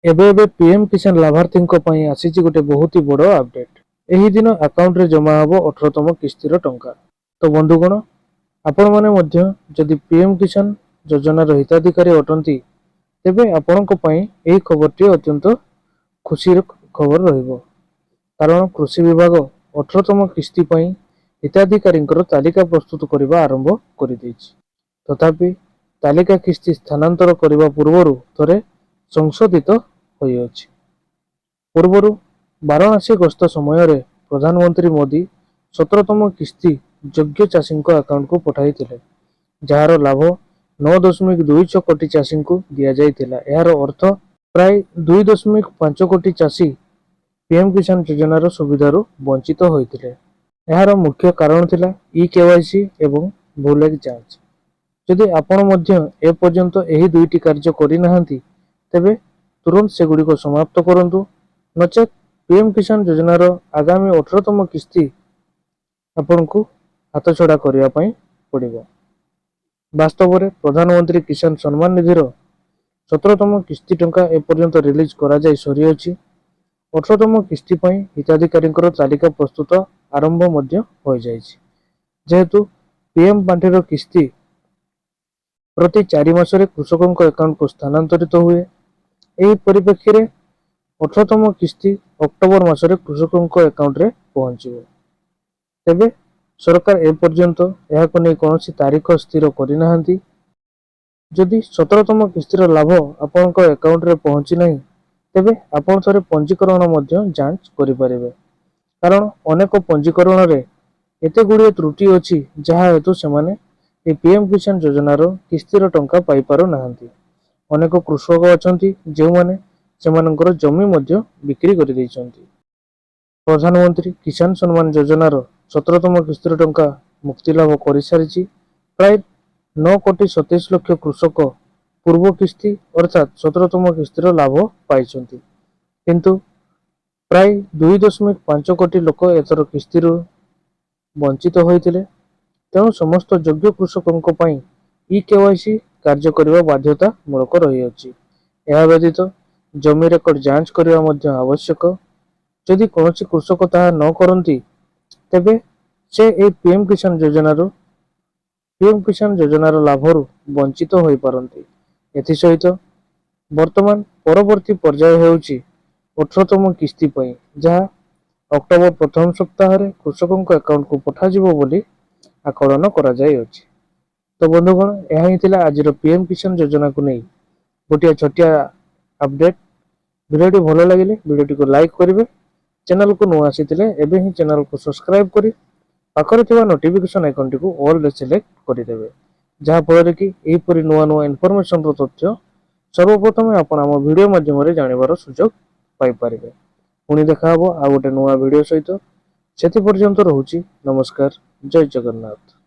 एबे एबे पीएम किसान लाभार्थी आसी गोटे बहुत ही बड़ अपडेट। यही दिन अकाउंट रे जमा हम 18तम किस्तीर टंका। तो बंधुगण आपण माने मध्य जदि पीएम किसान योजनार हिताधिकारी अटंती तेबे आपणक पई एही खबरटी अत्यंत खुशीर खबर रहिबो। कारण कृषि विभाग 18तम किस्ती पई हिताधिकारी तालिका प्रस्तुत करने आरंभ कर तथापि तालिका किस्ती स्थानांतर करने पूर्व थरे संशोधित होइअछि। पूर्वर वाराणसी गस्त समय प्रधानमंत्री मोदी 17तम किस्ती योग्य चाषी अकाउंट को पठाई जार लाभ 9.26 कोटी चाषी को दि जाइथिला। यार अर्थ प्राय 2.5 कोटी चाषी पीएम किसान योजनार सुविधार वंचित होइथिले। यार मुख्य कारण थिला ई केवाईसी एवं भूलेख जांच। जदि आपण मध्य ए पर्यंत एही दुईटी कार्य करि नाहंती तेबे तुरंत सेगुड़ी को समाप्त करंतु, नचेत पीएम किसान योजनार आगामी 18तम किस्ती आपण को हाथ छड़ा करिया पई पड़िबो। वास्तव में प्रधानमंत्री किसान सम्मान निधिर 17तम किस्ती टंका एपर्यंत रिलीज करा जाय सरी अछि। 18तम किस्ती पई हिताधिकारी तालिका प्रस्तुत आरंभ मध्य हो जायछि। जेहेतु पीएम पांठिर किस्ती प्रति 4 मासरे कृषकों अकाउंट को स्थानांतरित हुए। यही परिप्रेक्षी में 18तम किस्ती अक्टोबर मासरे कृषकों अकाउंट रे पहुंचो। तेबे सरकार ए पर्यंत यहाको नै कोनोसी तारीख स्थिर करि नाहंती। जदि 17तम किस्तीर लाभ आपनक अकाउंट रे पहुंची नहीं तेबे आपण थरे पंजीकरण मध्य जांच करि परिबे। कारण अनेक पंजीकरण रे एते गुड़िए त्रुटि अछि जहा हेतु सेमाने ए पीएम किसान योजनार किस्तीर टंका पाई पारु नाहंती। अनेक कृषक अछंती जे माने सेमानकर जमी मध्य बिक्री करि दैछंती। प्रधानमंत्री किसान सम्मान योजनार 17तम किस्तीर टंका मुक्ति लाभ कर सारी प्राय 9 कोटी 27 लाख कृषक पूर्व किस्ती अर्थात 17तम किस्तीर लाभ पाई, किंतु प्राय 2.5 कोटी लोक एथर किस्ती वंचित होइतिले। तेणु समस्त योग्य कृषकों पई ई केवाईसी कार्य करने बाध्यतामूलक रही अछि। यह व्यतीत जमी रेकर्ड जांच करने मध्य आवश्यक। जदि कौनसी कृषक ताहा न करंती तेबे से ए पीएम किसान योजनार लाभरू वंचित होई पारंती। एथि सहित वर्तमान परवर्ती पर्याय हेउची 18तम किस्ती पई, जहा अक्टोबर प्रथम सप्ताह रे कृषकों अकाउंट को पठा जिवो बोली आकलन करा जाय अछि। तो बंधुगण यह ही थिला आज पीएम किसान योजना को नहीं गोटे छोटिया अपडेट। वीडियोटी भल लगे वीडियोटी को लाइक करेंगे। चैनल को नुआ आसी एबे ही चैनल को सब्सक्राइब करी पाखरे थिबा नोटिफिकेशन आइकन टी को ऑल रे सिलेक्ट करिदेबे, जहा फल कि एहीपरि नुआ नुआ इनफॉरमेशन रो तथ्य सर्वप्रथम आपण आम वीडियो माध्यम रे जानिबार सुजोग पाई पारिबे। पुणी देखा हबो आ गोटे नुआ वीडियो सहित। सेति पर्यंत रहुची नमस्कार, जय जगन्नाथ।